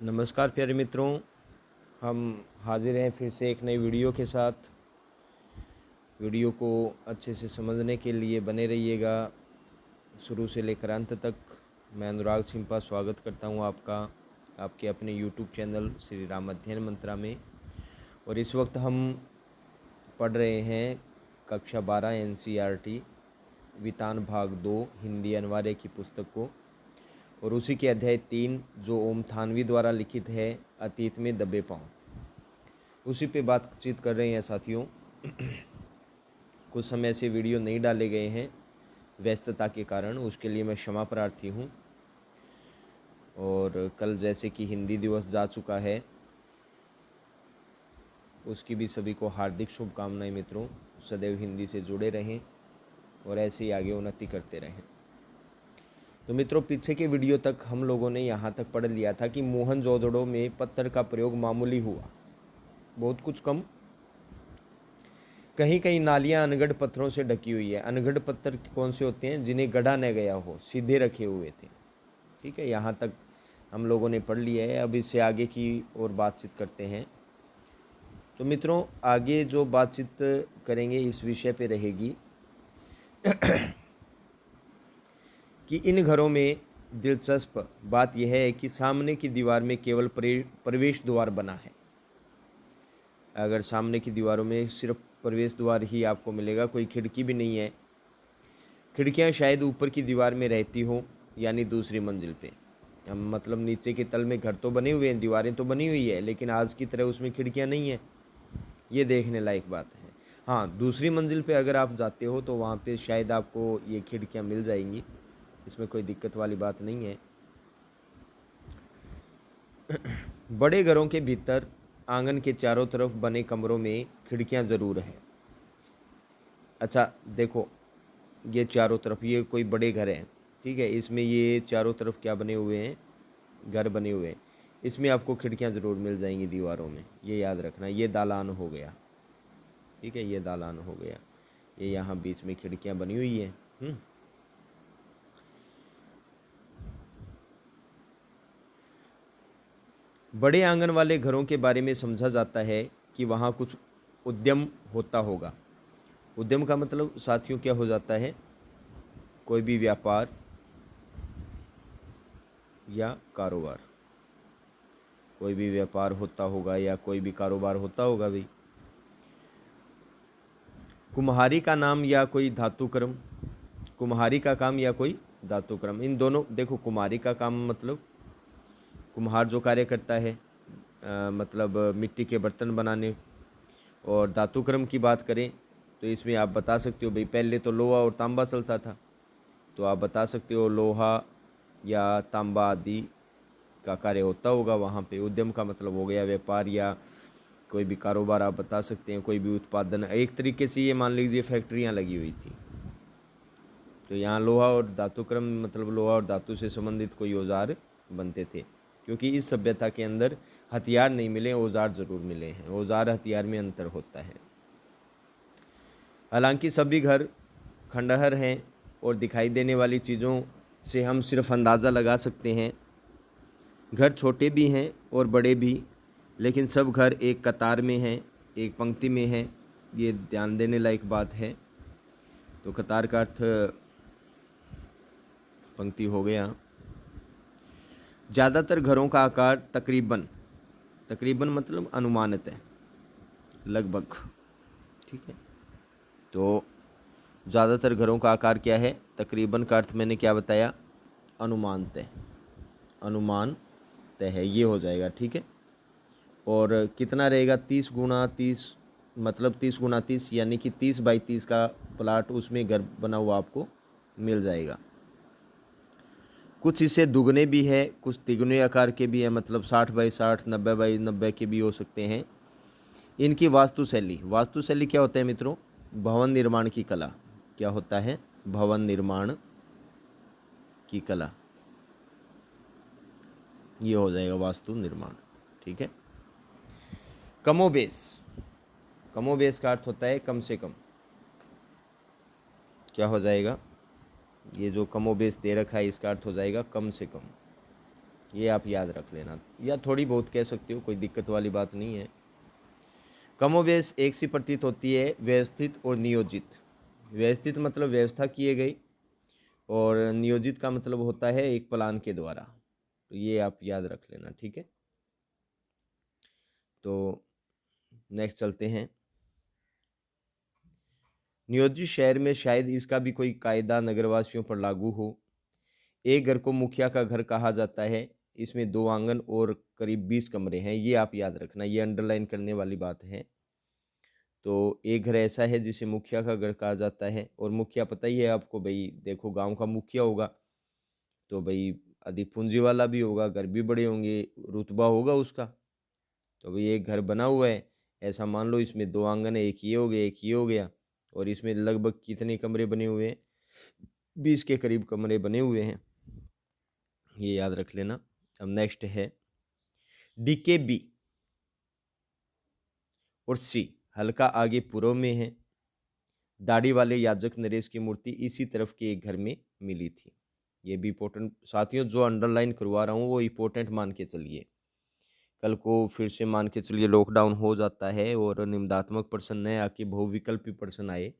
नमस्कार प्यारे मित्रों, हम हाजिर हैं फिर से एक नई वीडियो के साथ। वीडियो को अच्छे से समझने के लिए बने रहिएगा शुरू से लेकर अंत तक। मैं अनुराग सिंपा स्वागत करता हूं आपका आपके अपने यूट्यूब चैनल श्री राम अध्ययन मंत्रा में। और इस वक्त हम पढ़ रहे हैं कक्षा 12 NCERT वितान भाग 2 हिंदी अनिवार्य की पुस्तक को, और उसी के अध्याय 3 जो ओम थानवी द्वारा लिखित है, अतीत में दबे पाँव, उसी पे बातचीत कर रहे हैं साथियों। कुछ समय से वीडियो नहीं डाले गए हैं व्यस्तता के कारण, उसके लिए मैं क्षमा प्रार्थी हूँ। और कल जैसे कि हिंदी दिवस जा चुका है, उसकी भी सभी को हार्दिक शुभकामनाएं मित्रों। सदैव हिंदी से जुड़े रहें और ऐसे ही आगे उन्नति करते रहें। तो मित्रों, पीछे के वीडियो तक हम लोगों ने यहाँ तक पढ़ लिया था कि मोहनजोदड़ो में पत्थर का प्रयोग मामूली हुआ, बहुत कुछ कम। कहीं कहीं नालियाँ अनगढ़ पत्थरों से ढकी हुई है। अनगढ़ पत्थर कौन से होते हैं? जिन्हें गढ़ा न गया हो, सीधे रखे हुए थे। ठीक है, यहाँ तक हम लोगों ने पढ़ लिया है। अब इससे आगे की और बातचीत करते हैं। तो मित्रों, आगे जो बातचीत करेंगे इस विषय पे रहेगी कि इन घरों में दिलचस्प बात यह है कि सामने की दीवार में केवल प्रवेश द्वार बना है। अगर सामने की दीवारों में सिर्फ प्रवेश द्वार ही आपको मिलेगा, कोई खिड़की भी नहीं है। खिड़कियां शायद ऊपर की दीवार में रहती हो, यानी दूसरी मंजिल पे। मतलब नीचे के तल में घर तो बने हुए हैं, दीवारें तो बनी हुई है, लेकिन आज की तरह उसमें खिड़कियां नहीं है। ये देखने लायक बात है। हाँ, दूसरी मंजिल पे अगर आप जाते हो तो वहाँ पे शायद आपको ये खिड़कियाँ मिल जाएंगी, इसमें कोई दिक्कत वाली बात नहीं है। बड़े घरों के भीतर आंगन के चारों तरफ बने कमरों में खिड़कियां ज़रूर हैं। अच्छा देखो, ये चारों तरफ ये कोई बड़े घर हैं, ठीक है, इसमें ये चारों तरफ क्या बने हुए हैं? घर बने हुए हैं। इसमें आपको खिड़कियां ज़रूर मिल जाएंगी दीवारों में, ये याद रखना। ये दालान हो गया, ठीक है, ये दालान हो गया। ये यहाँ बीच में खिड़कियां बनी हुई हैं। बड़े आंगन वाले घरों के बारे में समझा जाता है कि वहाँ कुछ उद्यम होता होगा। उद्यम का मतलब साथियों क्या हो जाता है? कोई भी व्यापार या कारोबार। कोई भी व्यापार होता होगा या कोई भी कारोबार होता होगा भाई। कुम्हारी का नाम या कोई धातु कर्म, कुम्हारी का काम या कोई धातु कर्म, इन दोनों। देखो, कुम्हारी का काम मतलब कुम्हार जो कार्य करता है, मतलब मिट्टी के बर्तन बनाने। और धातु कर्म की बात करें तो इसमें आप बता सकते हो भाई, पहले तो लोहा और तांबा चलता था, तो आप बता सकते हो लोहा या तांबा आदि का कार्य होता होगा वहाँ पे। उद्यम का मतलब हो गया व्यापार या कोई भी कारोबार, आप बता सकते हैं, कोई भी उत्पादन। एक तरीके से ये मान लीजिए फैक्ट्रियाँ लगी हुई थी, तो यहाँ लोहा और धातु क्रम मतलब लोहा और धातु से संबंधित कोई औजार बनते थे। क्योंकि इस सभ्यता के अंदर हथियार नहीं मिले, औजार ज़रूर मिले हैं। औजार हथियार में अंतर होता है। हालांकि सभी घर खंडहर हैं और दिखाई देने वाली चीज़ों से हम सिर्फ अंदाज़ा लगा सकते हैं। घर छोटे भी हैं और बड़े भी, लेकिन सब घर एक कतार में हैं, एक पंक्ति में हैं। ये ध्यान देने लायक बात है। तो कतार का अर्थ पंक्ति हो गया। ज़्यादातर घरों का आकार तकरीबन, तकरीबन मतलब अनुमानित है, लगभग, ठीक है। तो ज़्यादातर घरों का आकार क्या है? तकरीबन का अर्थ मैंने क्या बताया? अनुमानतः, अनुमानतः है, ये हो जाएगा, ठीक है। और कितना रहेगा? 30x30, मतलब 30x30, यानी कि 30x30 का प्लाट, उसमें घर बना हुआ आपको मिल जाएगा। कुछ इसे दुगने भी है, कुछ तिगुने आकार के भी है, मतलब 60x60, 90x90 के भी हो सकते हैं। इनकी वास्तुशैली, वास्तुशैली क्या होता है मित्रों? भवन निर्माण की कला। क्या होता है? भवन निर्माण की कला, ये हो जाएगा वास्तु निर्माण, ठीक है। कमोबेश, कमोबेश का अर्थ होता है कम से कम। क्या हो जाएगा? ये जो कमोबेश दे रखा है इसका अर्थ हो जाएगा कम से कम। ये आप याद रख लेना, या थोड़ी बहुत कह सकते हो, कोई दिक्कत वाली बात नहीं है। कमोबेश एक सी प्रतीत होती है, व्यवस्थित और नियोजित। व्यवस्थित मतलब व्यवस्था किए गई, और नियोजित का मतलब होता है एक प्लान के द्वारा। तो ये आप याद रख लेना, ठीक है। तो नेक्स्ट चलते हैं। नियोजित शहर में शायद इसका भी कोई कायदा नगरवासियों पर लागू हो। एक घर को मुखिया का घर कहा जाता है। इसमें 2 आंगन और करीब 20 कमरे हैं। ये आप याद रखना, ये अंडरलाइन करने वाली बात है। तो एक घर ऐसा है जिसे मुखिया का घर कहा जाता है, और मुखिया पता ही है आपको भाई, देखो गांव का मुखिया होगा तो भाई अधिक पूंजी वाला भी होगा, घर भी बड़े होंगे, रुतबा होगा उसका। तो भाई एक घर बना हुआ है, ऐसा मान लो इसमें 2 आंगन है, एक ये हो गया, एक ये हो गया, और इसमें लगभग कितने कमरे बने हुए हैं, 20 के करीब कमरे बने हुए हैं। ये याद रख लेना। अब नेक्स्ट है डीके बी और सी, हल्का आगे पूर्व में है। दाढ़ी वाले याजक नरेश की मूर्ति इसी तरफ के एक घर में मिली थी। ये भी इंपॉर्टेंट साथियों, जो अंडरलाइन करवा रहा हूँ वो इंपॉर्टेंट मान के चलिए। कल को फिर से मान के चलिए लॉकडाउन हो जाता है और निम्नात्मक प्रश्न न आके बहुविकल्पी प्रश्न आए,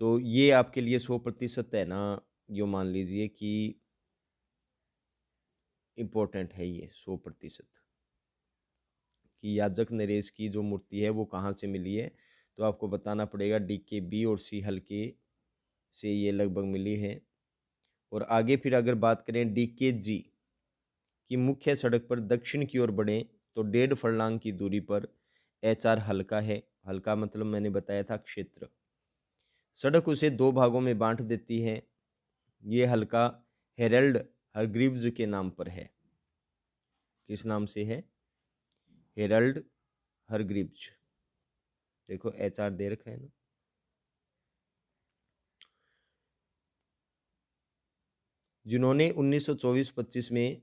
तो ये आपके लिए 100% है ना, यो मान लीजिए कि इम्पोर्टेंट है ये 100%, कि याजक नरेश की जो मूर्ति है वो कहाँ से मिली है। तो आपको बताना पड़ेगा डी के बी और सी हल्के से ये लगभग मिली है। और आगे फिर अगर बात करें डी के जी की, मुख्य सड़क पर दक्षिण की ओर बढ़ें तो 1.5 फर्लांग की दूरी पर एच आर हल्का है। हल्का मतलब मैंने बताया था क्षेत्र। सड़क उसे 2 भागों में बांट देती है। ये हल्का हेरल्ड हरग्रीव्स के नाम पर है। किस नाम से है? Harold Hargreaves. देखो एच आर दे रखा है ना। जिन्होंने 1924-25 में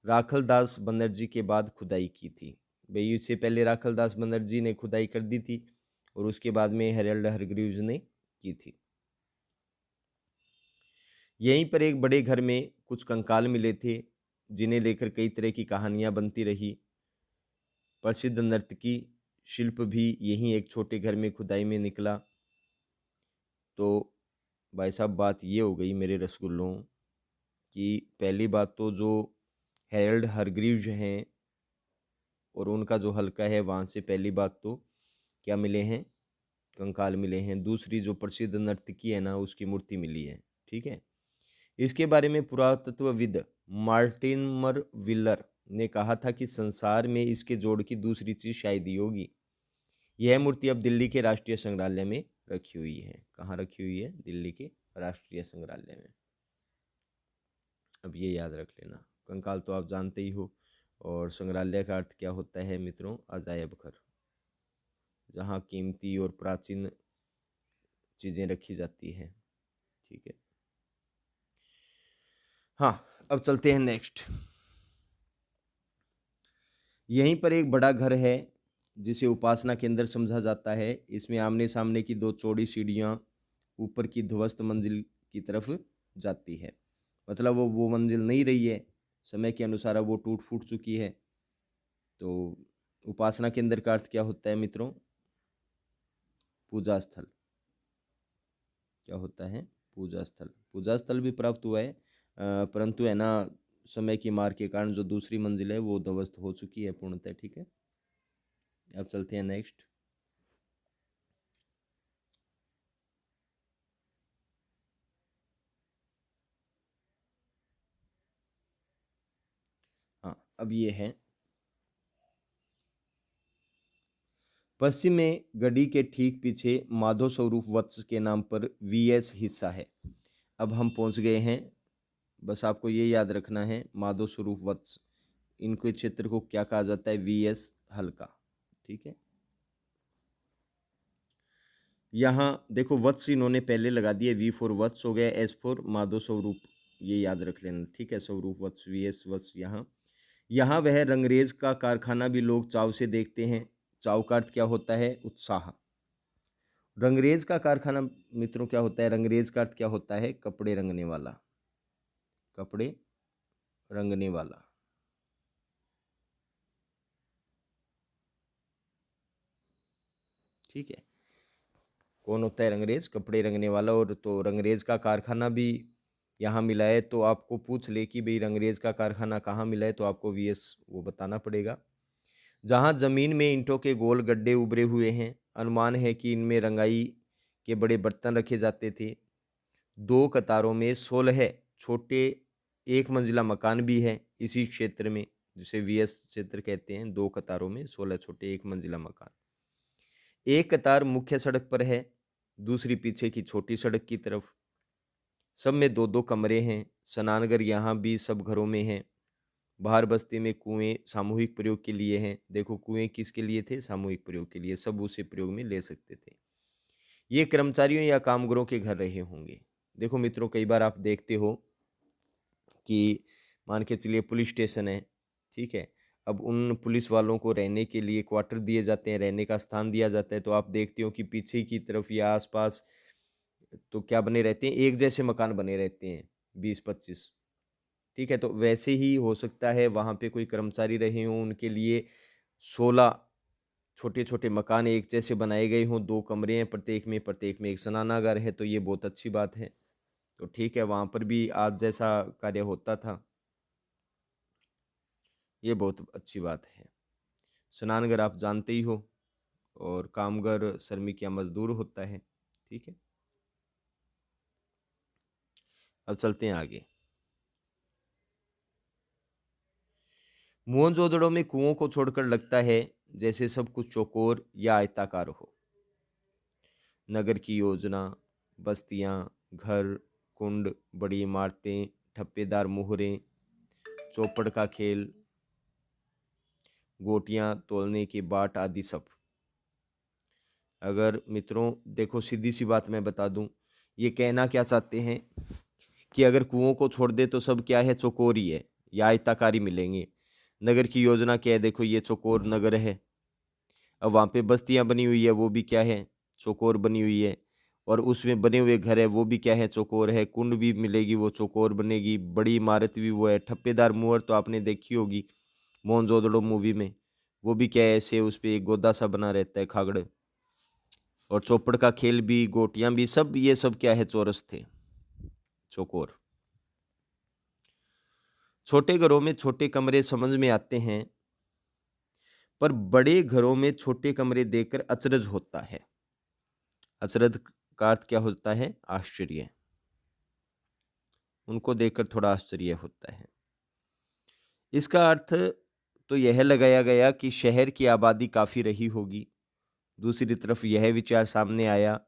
राखलदास बनर्जी के बाद खुदाई की थी। भाई इससे पहले राखलदास बनर्जी ने खुदाई कर दी थी, और उसके बाद में हेरल्ड हरग्रीव्स ने की थी। यहीं पर एक बड़े घर में कुछ कंकाल मिले थे, जिन्हें लेकर कई तरह की कहानियां बनती रही। प्रसिद्ध नर्तकी शिल्प भी यहीं एक छोटे घर में खुदाई में निकला। तो भाई साहब बात ये हो गई मेरे रसगुल्लों कि पहली बात तो जो हेरल्ड हरग्रीव्स हैं और उनका जो हल्का है वहाँ से पहली बात तो क्या मिले हैं? कंकाल मिले हैं। दूसरी जो प्रसिद्ध नर्तकी है ना, उसकी मूर्ति मिली है, ठीक है। इसके बारे में पुरातत्वविद मार्टिमर विलर ने कहा था कि संसार में इसके जोड़ की दूसरी चीज शायद ही होगी। यह मूर्ति अब दिल्ली के राष्ट्रीय संग्रहालय में रखी हुई है। कहाँ रखी हुई है? दिल्ली के राष्ट्रीय संग्रहालय में। अब ये याद रख लेना, कंकाल तो आप जानते ही हो, और संग्रहालय का अर्थ क्या होता है मित्रों? अजायब घर, जहाँ कीमती और प्राचीन चीज़ें रखी जाती हैं, ठीक है। हाँ, अब चलते हैं नेक्स्ट। यहीं पर एक बड़ा घर है जिसे उपासना केंद्र समझा जाता है। इसमें आमने सामने की 2 चौड़ी सीढ़ियाँ ऊपर की ध्वस्त मंजिल की तरफ जाती है। मतलब वो मंजिल नहीं रही है, समय के अनुसार अब वो टूट फूट चुकी है। तो उपासना केंद्र का अर्थ क्या होता है मित्रों? पूजा स्थल। क्या होता है? पूजा स्थल। पूजा स्थल भी प्राप्त हुआ है, परंतु है ना, समय की मार के कारण जो दूसरी मंजिल है वो ध्वस्त हो चुकी है पूर्णतः, ठीक है। अब चलते हैं नेक्स्ट। हाँ, अब ये है पश्चिम में गढ़ी के ठीक पीछे माधव स्वरूप वत्स के नाम पर वीएस हिस्सा है। अब हम पहुंच गए हैं, बस आपको ये याद रखना है, माधव स्वरूप वत्स, इनके क्षेत्र को क्या कहा जाता है? वीएस हल्का, ठीक है। यहाँ देखो वत्स इन्होंने पहले लगा दिया, वी फॉर वत्स हो गया, एस फॉर माधव स्वरूप, ये याद रख लेना, ठीक है। स्वरूप वत्स, वीएस वत्स। यहाँ वह रंगरेज का कारखाना भी लोग चाव से देखते हैं। चाव का अर्थ क्या होता है? उत्साह। रंगरेज का कारखाना मित्रों क्या होता है? रंगरेज का अर्थ क्या होता है? कपड़े रंगने वाला, कपड़े रंगने वाला। ठीक है, कौन होता है रंगरेज? कपड़े रंगने वाला। और तो रंगरेज का कारखाना भी यहाँ मिला है, तो आपको पूछ ले कि भाई रंगरेज का कारखाना कहाँ मिला है, तो आपको वीएस वो बताना पड़ेगा। जहाँ जमीन में ईंटों के गोल गड्ढे उभरे हुए हैं, अनुमान है कि इनमें रंगाई के बड़े बर्तन रखे जाते थे। 2 कतारों में 16 छोटे एक मंजिला मकान भी है इसी क्षेत्र में, जिसे वीएस क्षेत्र कहते हैं। 2 कतारों में 16 छोटे एक मंजिला मकान। एक कतार मुख्य सड़क पर है, दूसरी पीछे की छोटी सड़क की तरफ। सब में 2-2 कमरे हैं। स्नानघर यहाँ भी सब घरों में हैं। बाहर बस्ती में कुएं सामूहिक प्रयोग के लिए हैं। देखो कुएं किसके लिए थे? सामूहिक प्रयोग के लिए, सब उसे प्रयोग में ले सकते थे। ये कर्मचारियों या कामगारों के घर रहे होंगे। देखो मित्रों, कई बार आप देखते हो कि मान के चलिए पुलिस स्टेशन है, ठीक है, अब उन पुलिस वालों को रहने के लिए क्वार्टर दिए जाते हैं, रहने का स्थान दिया जाता है, तो आप देखते हो कि पीछे की तरफ या आसपास तो क्या बने रहते हैं? एक जैसे मकान बने रहते हैं, 20-25। ठीक है, तो वैसे ही हो सकता है वहाँ पे कोई कर्मचारी रहे हों, उनके लिए 16 छोटे छोटे मकान एक जैसे बनाए गए हों। 2 कमरे हैं प्रत्येक में एक स्नानागार है, तो ये बहुत अच्छी बात है। तो ठीक है, वहाँ पर भी आज जैसा कार्य होता था, ये बहुत अच्छी बात है। स्नानघर आप जानते ही हो, और कामगार श्रमिक या मजदूर होता है। ठीक है, अब चलते हैं आगे। मोहनजोदड़ो में कुओं को छोड़कर लगता है जैसे सब कुछ चौकोर या आयताकार हो। नगर की योजना, बस्तियां, घर, कुंड, बड़ी इमारतें, ठप्पेदार मोहरें, चौपड़ का खेल, गोटियां तोलने की बाट आदि सब। अगर मित्रों देखो, सीधी सी बात मैं बता दूं, ये कहना क्या चाहते हैं कि अगर कुओं को छोड़ दे तो सब क्या है? चौकोर ही है या आयताकारी मिलेंगे। नगर की योजना क्या है? देखो ये चौकोर नगर है। अब वहाँ पे बस्तियां बनी हुई है, वो भी क्या है? चौकोर बनी हुई है। और उसमें बने हुए घर है, वो भी क्या है? चौकोर है। कुंड भी मिलेगी, वो चौकोर बनेगी। बड़ी इमारत भी वो है। ठप्पेदार मुहर तो आपने देखी होगी मोहनजोदड़ो मूवी में, वो भी क्या है? ऐसे उस पर एक गोदा सा बना रहता है, खागड़। और चौपड़ का खेल भी, गोटियां भी, सब ये सब क्या है? चौरस थे, चौकोर। छोटे घरों में छोटे कमरे समझ में आते हैं, पर बड़े घरों में छोटे कमरे देखकर अचरज होता है। अचरज का अर्थ क्या होता है? आश्चर्य। उनको देखकर थोड़ा आश्चर्य होता है। इसका अर्थ तो यह लगाया गया कि शहर की आबादी काफी रही होगी। दूसरी तरफ यह विचार सामने आया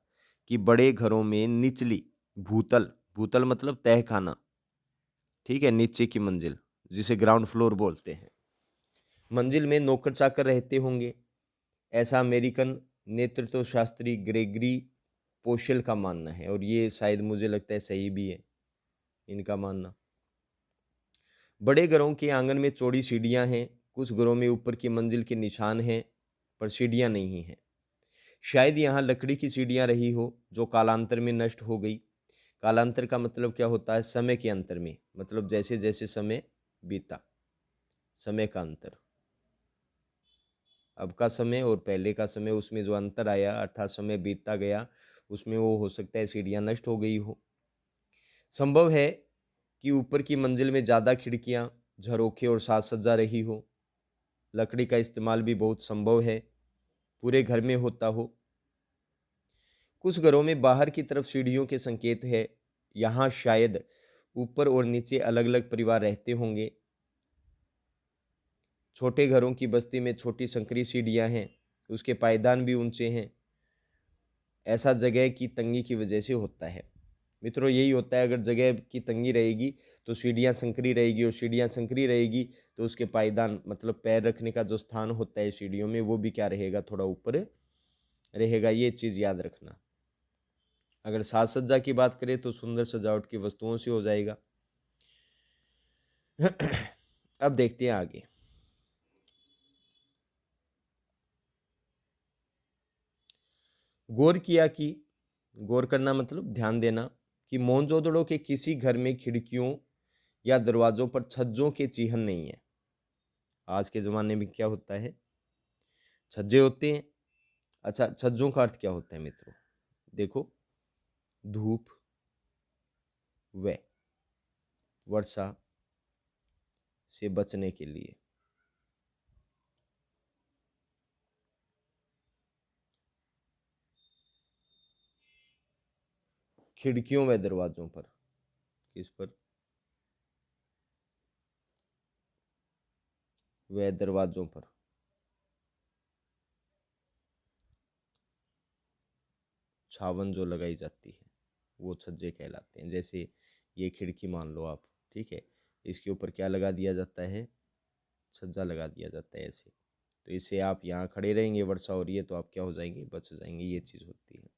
कि बड़े घरों में निचली भूतल, भूतल मतलब तहखाना, ठीक है, नीचे की मंजिल, जिसे ग्राउंड फ्लोर बोलते हैं, मंजिल में नौकर चाकर रहते होंगे। ऐसा अमेरिकन नेतृत्व शास्त्री ग्रेगरी पोशेल का मानना है, और ये शायद मुझे लगता है सही भी है इनका मानना। बड़े घरों के आंगन में चौड़ी सीढ़ियां हैं। कुछ घरों में ऊपर की मंजिल के निशान हैं, पर सीढ़ियां नहीं हैं। शायद यहाँ लकड़ी की सीढ़ियां रही हो, जो कालांतर में नष्ट हो गई। कालांतर का मतलब क्या होता है? समय के अंतर में, मतलब जैसे जैसे समय बीता, समय का अंतर। अब का समय और पहले का समय, उसमें जो अंतर आया, अर्थात समय बीतता गया, उसमें वो हो सकता है सीढ़ियां नष्ट हो गई हो। संभव है कि ऊपर की मंजिल में ज़्यादा खिड़कियां, झरोखे और साज सज्जा रही हो। लकड़ी का इस्तेमाल भी बहुत संभव है, पूरे घर में होता हो। कुछ घरों में बाहर की तरफ सीढ़ियों के संकेत है। यहाँ शायद ऊपर और नीचे अलग अलग परिवार रहते होंगे। छोटे घरों की बस्ती में छोटी संकरी सीढ़ियाँ हैं, उसके पायदान भी ऊंचे हैं। ऐसा जगह की तंगी की वजह से होता है। मित्रों यही होता है, अगर जगह की तंगी रहेगी तो सीढ़ियाँ संकरी रहेगी, और सीढ़ियाँ संकरी रहेगी तो उसके पायदान, मतलब पैर रखने का जो स्थान होता है सीढ़ियों में, वो भी क्या रहेगा? थोड़ा ऊपर रहेगा। ये चीज़ याद रखना। अगर साज सज्जा की बात करें तो सुंदर सजावट की वस्तुओं से हो जाएगा। अब देखते हैं आगे। गौर किया कि, गौर करना मतलब ध्यान देना, कि मोहनजोदड़ो के किसी घर में खिड़कियों या दरवाज़ों पर छज्जों के चिन्ह नहीं है। आज के ज़माने में क्या होता है, छज्जे होते हैं। अच्छा, छज्जों का अर्थ क्या होता है मित्रों? देखो, धूप व वर्षा से बचने के लिए। खिड़कियों व दरवाजों पर, किस पर? व दरवाजों पर छावन जो लगाई जाती है वो छज्जे कहलाते हैं। जैसे ये खिड़की मान लो आप, ठीक है, इसके ऊपर क्या लगा दिया जाता है? छज्जा लगा दिया जाता है ऐसे। तो इसे आप यहाँ खड़े रहेंगे, वर्षा हो रही है तो आप क्या हो जाएंगे? बच जाएंगे। ये चीज़ होती है।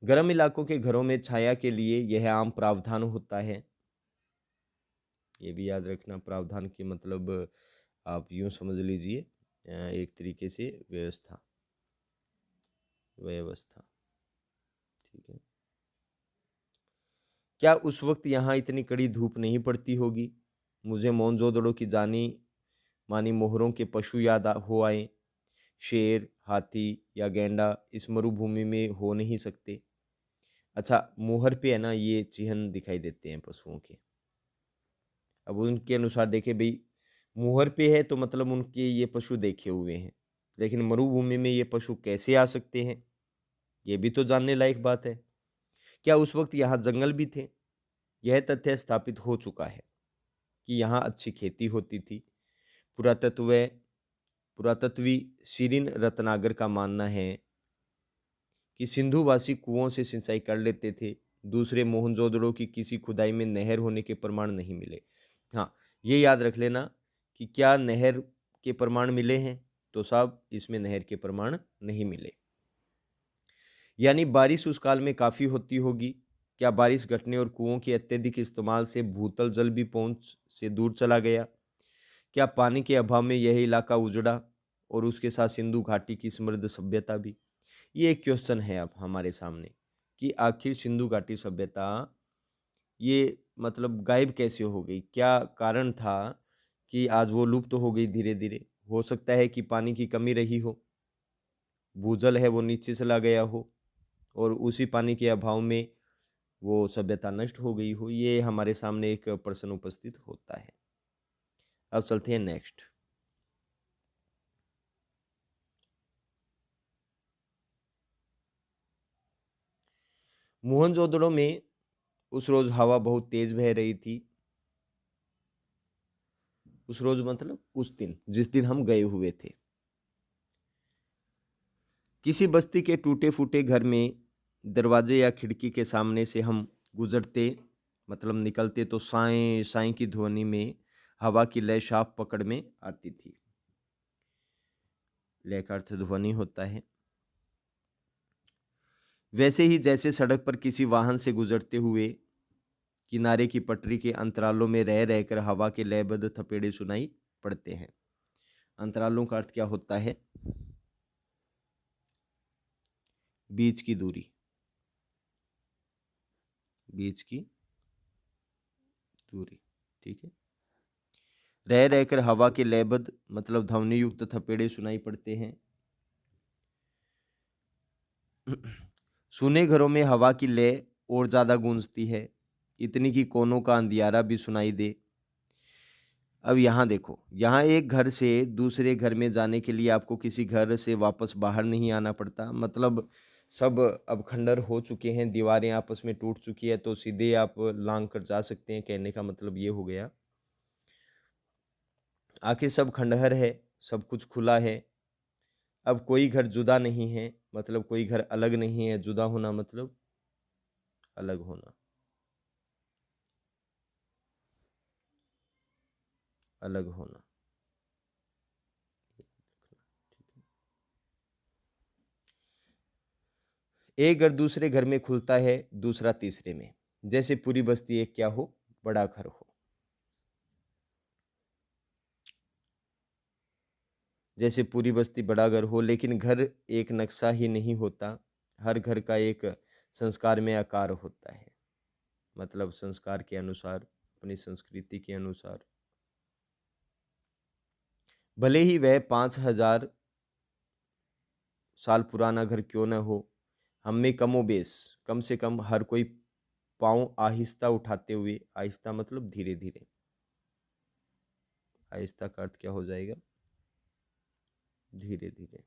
गर्म इलाकों के घरों में छाया के लिए यह आम प्रावधान होता है। ये भी याद रखना, प्रावधान के मतलब आप यूं समझ लीजिए एक तरीके से व्यवस्था, व्यवस्था, ठीक है। क्या उस वक्त यहाँ इतनी कड़ी धूप नहीं पड़ती होगी? मुझे मोहनजोदड़ो की जानी मानी मोहरों के पशु याद हो आए। शेर, हाथी या गैंडा इस मरुभूमि में हो नहीं सकते। अच्छा, मोहर पे है ना ये चिन्ह दिखाई देते हैं पशुओं के। अब उनके अनुसार देखे भाई, मोहर पे है तो मतलब उनके ये पशु देखे हुए हैं, लेकिन मरुभूमि में ये पशु कैसे आ सकते हैं? ये भी तो जानने लायक बात है। क्या उस वक्त यहाँ जंगल भी थे? यह तथ्य स्थापित हो चुका है कि यहाँ अच्छी खेती होती थी। पुरातत्व पुरातत्वी शिरीन रत्नागर का मानना है कि सिंधुवासी कुओं से सिंचाई कर लेते थे। दूसरे मोहनजोदड़ो की किसी खुदाई में नहर होने के प्रमाण नहीं मिले। हाँ, ये याद रख लेना कि क्या नहर के प्रमाण मिले हैं? तो साहब इसमें नहर के प्रमाण नहीं मिले। यानी बारिश उस काल में काफ़ी होती होगी। क्या बारिश घटने और कुओं के अत्यधिक इस्तेमाल से भूतल जल भी पहुंच से दूर चला गया? क्या पानी के अभाव में यह इलाका उजड़ा और उसके साथ सिंधु घाटी की समृद्ध सभ्यता भी? ये एक क्वेश्चन है अब हमारे सामने कि आखिर सिंधु घाटी सभ्यता ये मतलब गायब कैसे हो गई? क्या कारण था कि आज वो लुप्त हो गई धीरे धीरे? हो सकता है कि पानी की कमी रही हो, भूजल है वो नीचे चला गया हो और उसी पानी के अभाव में वो सभ्यता नष्ट हो गई हो। ये हमारे सामने एक प्रश्न उपस्थित होता है। अब चलते हैं नेक्स्ट। मोहनजोदड़ो में उस रोज हवा बहुत तेज बह रही थी। उस रोज मतलब उस दिन, जिस दिन हम गए हुए थे। किसी बस्ती के टूटे फूटे घर में दरवाजे या खिड़की के सामने से हम गुजरते, मतलब निकलते, तो साएं साएं की ध्वनि में हवा की लय साफ पकड़ में आती थी। लय का अर्थ ध्वनि होता है। वैसे ही जैसे सड़क पर किसी वाहन से गुजरते हुए किनारे की पटरी के अंतरालों में रह रहकर हवा के लयबद्ध थपेड़े सुनाई पड़ते हैं। अंतरालों का अर्थ क्या होता है? बीच की दूरी, बीच की दूरी, ठीक है। रह रहकर हवा के लयबद्ध मतलब ध्वनि युक्त थपेड़े सुनाई पड़ते हैं। सुने घरों में हवा की लय और ज्यादा गूंजती है, इतनी कि कोनों का अंधियारा भी सुनाई दे। अब यहाँ देखो, यहाँ एक घर से दूसरे घर में जाने के लिए आपको किसी घर से वापस बाहर नहीं आना पड़ता। मतलब सब अब खंडर हो चुके हैं, दीवारें आपस में टूट चुकी है, तो सीधे आप लांग कर जा सकते हैं। कहने का मतलब ये हो गया, आखिर सब खंडहर है, सब कुछ खुला है। अब कोई घर जुदा नहीं है, मतलब कोई घर अलग नहीं है। जुदा होना मतलब अलग होना, अलग होना। एक घर दूसरे घर में खुलता है, दूसरा तीसरे में। जैसे पूरी बस्ती एक क्या हो? बड़ा घर हो। जैसे पूरी बस्ती बड़ा घर हो, लेकिन घर एक नक्शा ही नहीं होता। हर घर का एक संस्कार में आकार होता है। मतलब संस्कार के अनुसार, अपनी संस्कृति के अनुसार। भले ही वह 5,000 साल पुराना घर क्यों न हो, हम में कमोबेश कम से कम हर कोई पाँव आहिस्ता उठाते हुए, आहिस्ता मतलब धीरे धीरे, आहिस्ता का अर्थ क्या हो जाएगा, धीरे धीरे,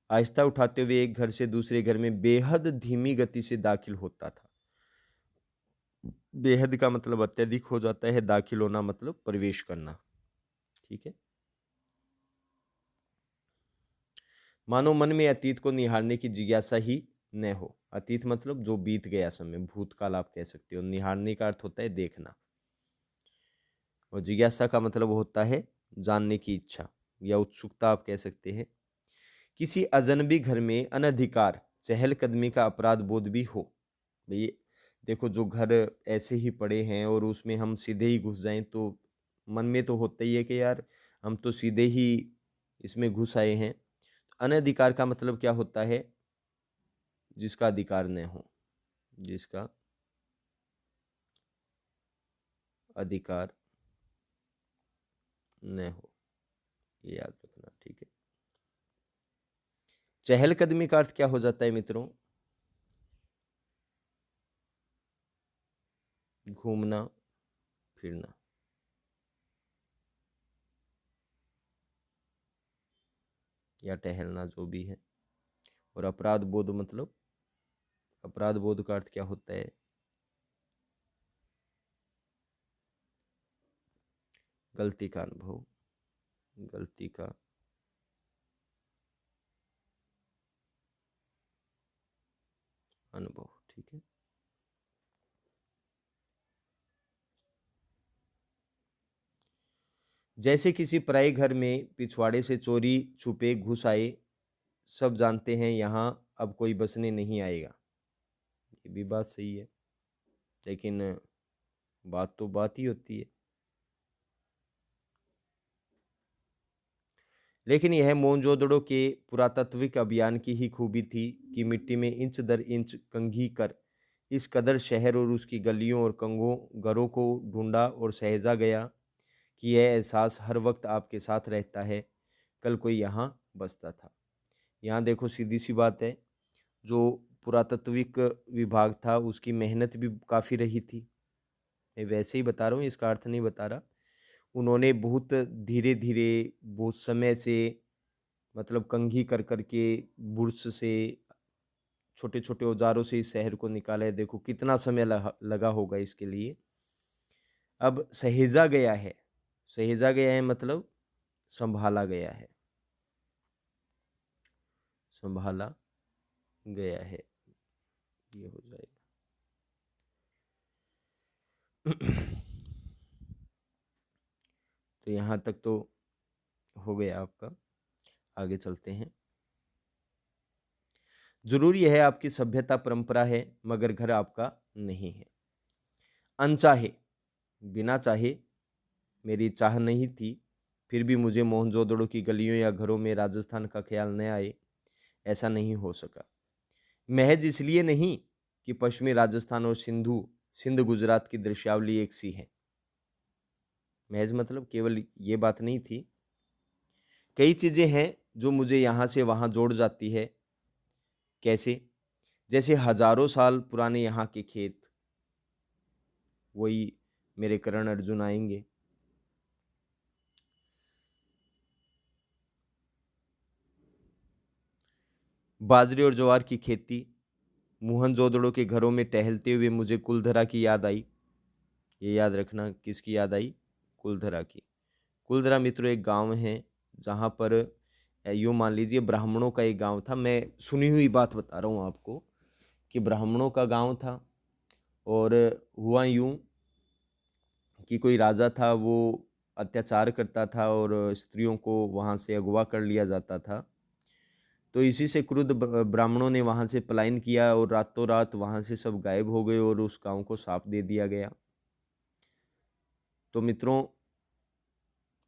आहिस्ता उठाते हुए एक घर से दूसरे घर में बेहद धीमी गति से दाखिल होता था। बेहद का मतलब अत्यधिक हो जाता है, दाखिल होना मतलब प्रवेश करना। ठीक है। मानो मन में अतीत को निहारने की जिज्ञासा ही न हो। अतीत मतलब जो बीत गया समय, भूतकाल आप कह सकते हो। निहारने का अर्थ होता है देखना, और जिज्ञासा का मतलब होता है जानने की इच्छा या उत्सुकता आप कह सकते हैं। किसी अजनबी घर में अनधिकार चहलकदमी का अपराध बोध भी हो। भाई देखो, जो घर ऐसे ही पड़े हैं और उसमें हम सीधे ही घुस जाएं तो मन में तो होता ही है कि यार हम तो सीधे ही इसमें घुस आए हैं। अनधिकार का मतलब क्या होता है, जिसका अधिकार न हो, जिसका अधिकार न हो, ये याद रखना। ठीक है। चहलकदमी का अर्थ क्या हो जाता है मित्रों, घूमना फिरना। या टहलना, जो भी है। और अपराध बोध मतलब, अपराध बोध का अर्थ क्या होता है, गलती का अनुभव, गलती का अनुभव। ठीक है। जैसे किसी पराये घर में पिछवाड़े से चोरी छुपे घुस आए, सब जानते हैं यहाँ अब कोई बसने नहीं आएगा। ये भी बात सही है, लेकिन बात तो बात ही होती है। लेकिन यह मोहनजोदड़ो के पुरातात्विक अभियान की ही खूबी थी कि मिट्टी में इंच दर इंच कंघी कर इस कदर शहर और उसकी गलियों और कंगों घरों को ढूंढा और सहेजा गया कि यह एहसास हर वक्त आपके साथ रहता है, कल कोई यहाँ बसता था। यहाँ देखो, सीधी सी बात है, जो पुरातात्विक विभाग था उसकी मेहनत भी काफ़ी रही थी। मैं वैसे ही बता रहा हूँ, इसका अर्थ नहीं बता रहा। उन्होंने बहुत धीरे धीरे, बहुत समय से, मतलब कंघी कर करके, बुर्श से, छोटे छोटे औजारों से इस शहर को निकाला है। देखो कितना समय लगा होगा इसके लिए। अब सहेजा गया है, सहेजा गया है मतलब संभाला गया है, संभाला गया है, ये हो जाएगा। तो यहाँ तक तो हो गया आपका। आगे चलते हैं। जरूरी है आपकी सभ्यता परंपरा है, मगर घर आपका नहीं है। अनचाहे, बिना चाहे, मेरी चाह नहीं थी, फिर भी मुझे मोहनजोदड़ो की गलियों या घरों में राजस्थान का ख्याल न आए, ऐसा नहीं हो सका। महज इसलिए नहीं कि पश्चिमी राजस्थान और सिंध गुजरात की दृश्यावली एक सी है। महज मतलब केवल ये बात नहीं थी, कई चीज़ें हैं जो मुझे यहाँ से वहाँ जोड़ जाती है। कैसे? जैसे हजारों साल पुराने यहाँ के खेत, वही मेरे करण अर्जुन आएंगे। बाजरे और ज्वार की खेती, मोहनजोदड़ो के घरों में टहलते हुए मुझे कुलधरा की याद आई। ये याद रखना, किसकी याद आई? कुलधरा की। कुलधरा मित्रों एक गांव है जहाँ पर, यूँ मान लीजिए ब्राह्मणों का एक गांव था। मैं सुनी हुई बात बता रहा हूँ आपको कि ब्राह्मणों का गांव था, और हुआ यूँ कि कोई राजा था, वो अत्याचार करता था और स्त्रियों को वहाँ से अगवा कर लिया जाता था। तो इसी से क्रुद्ध ब्राह्मणों ने वहाँ से पलायन किया और रातों रात वहाँ से सब गायब हो गए और उस गांव को साफ दे दिया गया। तो मित्रों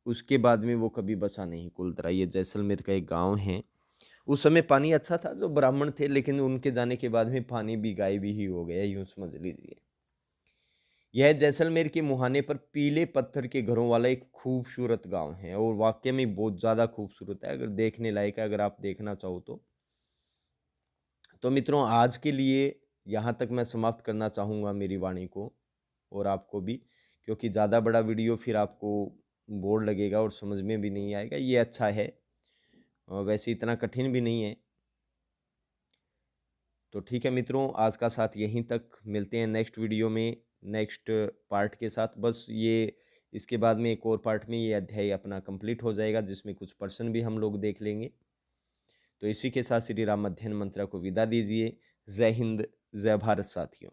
उसके बाद में वो कभी बचा नहीं, कुलधरा। ये जैसलमेर का एक गांव है, उस समय पानी अच्छा था, जो ब्राह्मण थे, लेकिन उनके जाने के बाद में पानी भी गायब ही हो गया, यूं समझ लीजिए। यह जैसलमेर के मुहाने पर पीले पत्थर के घरों वाला एक खूबसूरत गांव है, और वाकई में बहुत ज़्यादा खूबसूरत है, अगर देखने लायक है, अगर आप देखना चाहो तो मित्रों आज के लिए यहाँ तक मैं समाप्त करना चाहूँगा मेरी वाणी को, और आपको भी, क्योंकि ज़्यादा बड़ा वीडियो फिर आपको बोर लगेगा और समझ में भी नहीं आएगा। ये अच्छा है, और वैसे इतना कठिन भी नहीं है। तो ठीक है मित्रों, आज का साथ यहीं तक, मिलते हैं नेक्स्ट वीडियो में नेक्स्ट पार्ट के साथ। बस ये इसके बाद में एक और पार्ट में ये अध्याय अपना कंप्लीट हो जाएगा, जिसमें कुछ पर्सन भी हम लोग देख लेंगे। तो इसी के साथ श्री राम अध्ययन मंत्रा को विदा दीजिए। जय हिंद, जय भारत साथियों।